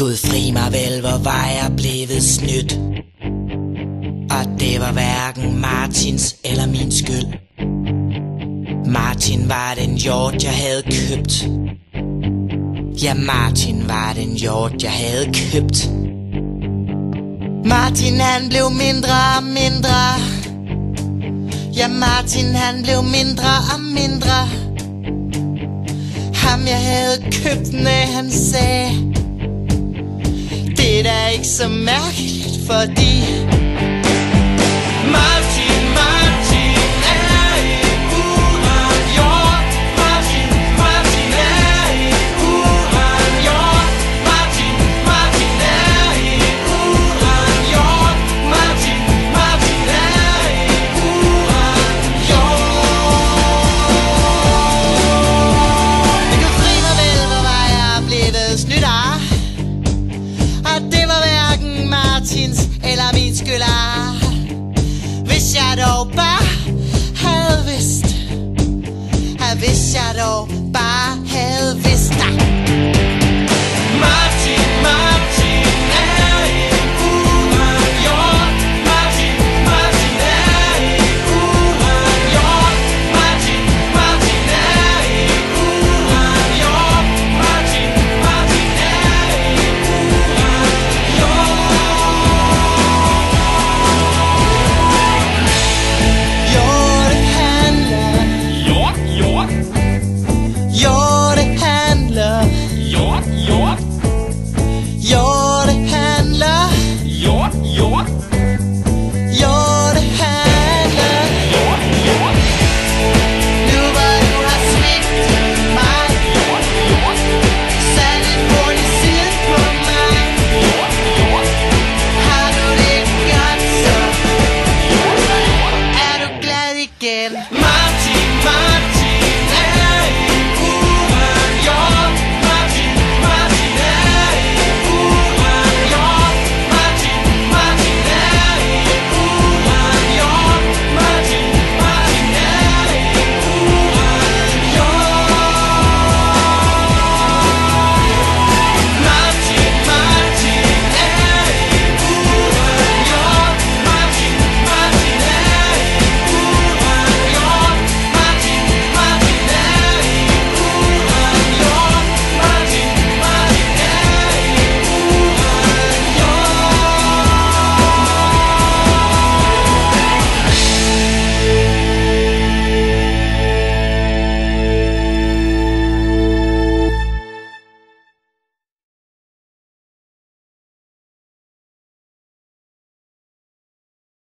Gud fri mig vel, hvor var jeg blevet snydt. Og det var hverken Martins eller min skyld. Martin var den hjort, jeg havde købt. Ja, Martin var den hjort, jeg havde købt. Martin han blev mindre og mindre. Ja, Martin han blev mindre og mindre. Ham jeg havde købt, han sagde: det er da ikke så mærkeligt, fordi Martin, Martin er en uren hjort. Martin, Martin er en uren hjort. Martin, Martin er en uren hjort. Martin, Martin er en uren hjort. Men du fri mig vel, hvor var jeg blevet snydt af. Og det var hverken Martins eller min skyld. Hvis jeg dog bare havde vidst. Hvis jeg dog bare havde vidst.